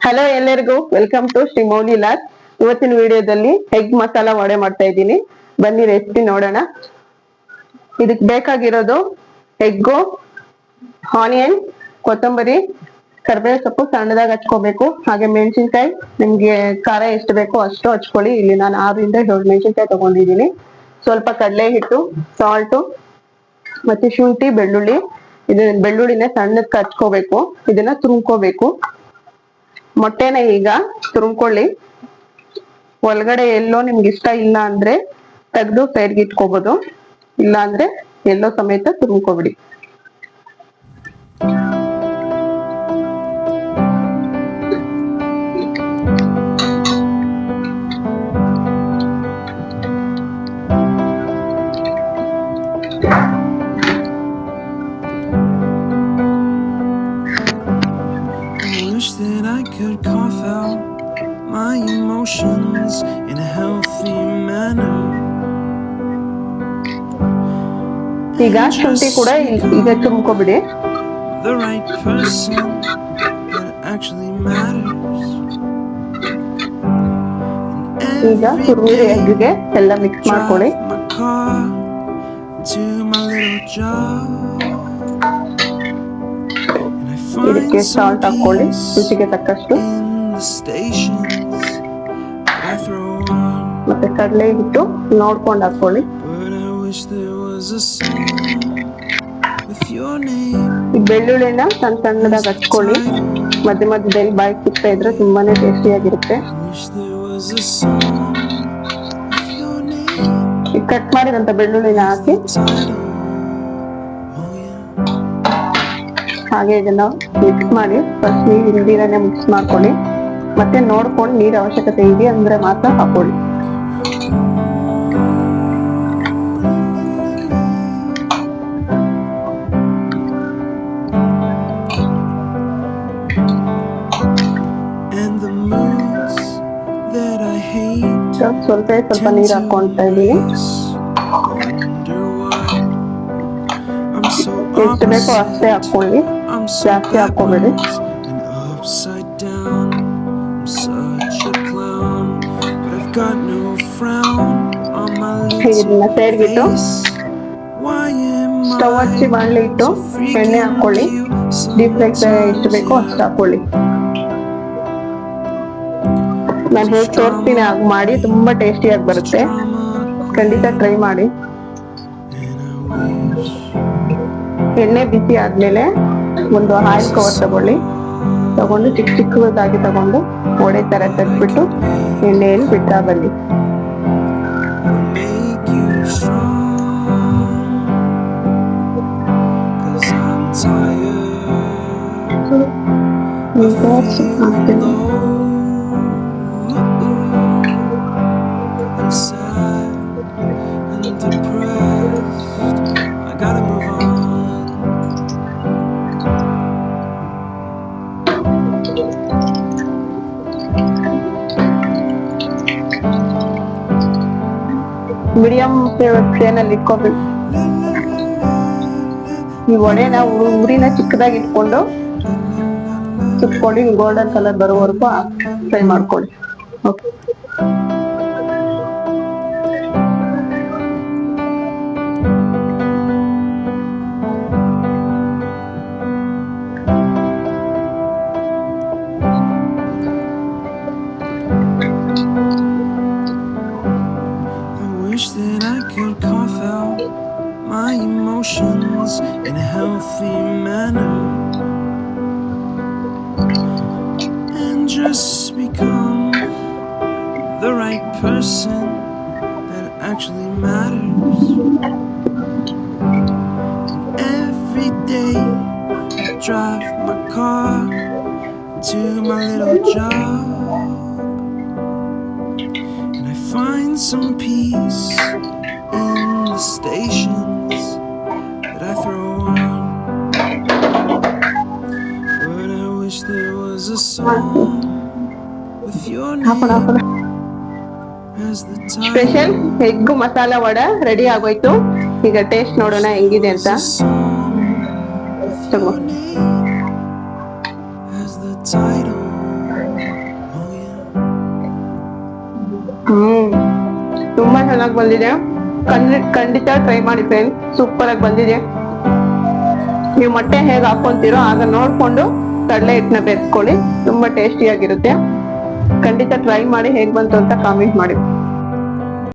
Hello ಎಲ್ಲರಿಗೂ welcome to Shri Mauli laws. ಇವತ್ತಿನ ವಿಡಿಯೋದಲ್ಲಿ ಎಗ್ ಮಸಾಲಾ ವಡೆ ಮಾಡ್ತಾ ಇದ್ದೀನಿ. ಬನ್ನಿ ರೆಸಿಪಿ ನೋಡೋಣ. ಇದಕ್ಕೆ ಬೇಕಾಗಿರೋದು ಎಗ್ಗು, ಆನಿಯನ್, ಕೊತ್ತಂಬರಿ, ಕರಿಬೇವು ಸೊಪ್ಪು ಸಣ್ಣದಾಗಿ ಹಚ್ಕೋಬೇಕು. ಹಾಗೆ ಮೆಣಸಿನ್ಕಾಯಿ, ನಿಮ್ಗೆ ಖಾರ ಎಷ್ಟು ಬೇಕೋ ಅಷ್ಟು ಹಚ್ಕೊಳ್ಳಿ. ಇಲ್ಲಿ ನಾನು 6ರಿಂದ 7 ಮೆಣಸಿನ್ಕಾಯಿ ತಗೊಂಡಿದ್ದೀನಿ. ಸ್ವಲ್ಪ ಕಡಲೆ ಹಿಟ್ಟು, ಸಾಲ್ಟು, ಮತ್ತೆ ಶುಂಠಿ, ಬೆಳ್ಳುಳ್ಳಿ. ಬೆಳ್ಳುಳ್ಳಿನ ಸಣ್ಣಕ್ಕೆ ಹಚ್ಕೋಬೇಕು. ಇದನ್ನ ತುರ್ಕೋಬೇಕು. ಮೊಟ್ಟೆನ ಈಗ ತುರ್ಕೊಳ್ಳಿ. ಒಳಗಡೆ ಎಲ್ಲೋ ನಿಮ್ಗೆ ಇಷ್ಟ ಇಲ್ಲ ಅಂದ್ರೆ ತೆಗೆದು ಸೈಡ್ಗೆ ಇಟ್ಕೋಬಹುದು. ಇಲ್ಲ ಅಂದ್ರೆ ಎಲ್ಲೋ ಸಮೇತ ತುರ್ಕೊಬಿಡಿ. That I could cough out my emotions in a healthy manner. ಈಗ ಶುಂಠಿ ಕೂಡ ಈಗ ತುಂಬ್ಕೊಬಿಡಿ. The right person that actually matters. ಈಗ ತುರಿದ ಎಗ್ಗಿಗೆ ಎಲ್ಲ ಮಿಕ್ಸ್ ಮಾಡ್ಕೊಳ್ಳಿ. ಇದಕ್ಕೆ ಸಾಲ್ಟ್ ಹಾಕೊಳ್ಳಿ ರುಚಿಗೆ ತಕ್ಕಷ್ಟು. ಮತ್ತೆ ಕಡಲೆ ಹಿಟ್ಟು ನೋಡ್ಕೊಂಡು ಹಾಕೊಳ್ಳಿ. ಈ ಬೆಳ್ಳುಳ್ಳಿನ ಸಣ್ಣದಾಗಿ ಹಚ್ಕೊಳ್ಳಿ. ಮಧ್ಯ ಮಧ್ಯದಲ್ಲಿ ಬಾಯಿ ಸಿಗ್ತಾ ಇದ್ರೆ ತುಂಬಾನೇ ಟೇಸ್ಟಿಯಾಗಿರುತ್ತೆ. ಈ ಕಟ್ ಮಾಡಿದಂತ ಬೆಳ್ಳುಳ್ಳಿನ ಹಾಕಿ ಹಾಗೆ ಇದನ್ನ ಮಿಕ್ಸ್ ಮಾಡಿ. ಫಸ್ಟ್ ನೀರನ್ನೇ ಮಿಕ್ಸ್ ಮಾಡ್ಕೊಳ್ಳಿ. ಮತ್ತೆ ನೋಡ್ಕೊಂಡು ನೀರ್ ಅವಶ್ಯಕತೆ ಇದೆ ಅಂದ್ರೆ ಮಾತ್ರ ಹಾಕೊಳ್ಳಿ. ಸ್ವಲ್ಪ ನೀರ್ ಹಾಕೊಂತ ಇದೀನಿ. ಎಷ್ಟು ಬೇಕೋ ಅಷ್ಟೇ ಹಾಕೊಳ್ಳಿ, ಜಾಸ್ತಿ ಹಾಕೋಬೇಡಿ. ಇದನ್ನ ಸೈಡ್ಗಿಟ್ಟು ಸ್ಟವ್ ಹಚ್ಚಿ ಬಾಣಲೆ ಇಟ್ಟು ಎಣ್ಣೆ ಹಾಕೊಳ್ಳಿ. ಡೀಪ್ ಫ್ರೈ ಎಷ್ಟು ಬೇಕೋ ಅಷ್ಟು ಹಾಕೊಳ್ಳಿ. ನಾನು ಹೇಗೆ ತೋರಿಸ್ತೀನಿ ಹಾಗೆ ಮಾಡಿ, ತುಂಬಾ ಟೇಸ್ಟಿಯಾಗಿ ಬರುತ್ತೆ. ಖಂಡಿತ ಟ್ರೈ ಮಾಡಿ. ಎಣ್ಣೆ ಬಿಸಿ ಆದ್ಮೇಲೆ ಒಂದು ಆಯಿಲ್ ಕವರ್ ತಗೊಂಡು ಚಿಕ್ಕದಾಗಿ ತಗೊಂಡು ವಡೆ ತರ ತಟ್ಬಿಟ್ಟು ಎಣ್ಣೆಯಲ್ಲಿ ಬಿಡ್ತಾ ಬನ್ನಿ. ಮೀಡಿಯಂ ಫ್ಲೇಮಲ್ಲಿ ಇಟ್ಕೋಬೇಕು. ಈ ವಡೆನ ಉರಿನ ಚಿಕ್ಕದಾಗಿ ಇಟ್ಕೊಂಡು ಸುತ್ಕೊಂಡು ಗೋಲ್ಡನ್ ಕಲರ್ ಬರೋವರೆಗೂ ಫ್ರೈ ಮಾಡ್ಕೊಳ್ಳಿ. Okay, that I could cough out my emotions in a healthy manner and just become the right person that actually matters. And every day I drive my car to my little job. Find some peace in the stations that I throw on. But I wish there was a song with your name as the title. Special egg masala vada ready ಆಗೋಯ್ತು. ಈಗ taste ನೋಡೋಣ ಹೆಂಗಿದೆ ಅಂತ. ಹ್ಮ್ ತುಂಬಾ ಚೆನ್ನಾಗಿ ಬಂದಿದೆ. ಖಂಡಿತ try ಮಾಡಿ ಫ್ರೆಂಡ್ಸ್, ಸೂಪರ್ ಆಗಿ ಬಂದಿದೆ. ನೀವು ಮೊಟ್ಟೆ ಹೇಗೆ ಹಾಕೊಂತೀರೋ ಆಗ ನೋಡ್ಕೊಂಡು ಕಡಲೆ ಹಿಟ್ಟನ್ನ ಬೆರೆಸ್ಕೊಳ್ಳಿ, ತುಂಬಾ ಟೇಸ್ಟಿ ಆಗಿರುತ್ತೆ. ಖಂಡಿತ ಟ್ರೈ ಮಾಡಿ, ಹೇಗ್ ಬಂತು ಅಂತ ಕಾಮೆಂಟ್ ಮಾಡಿ.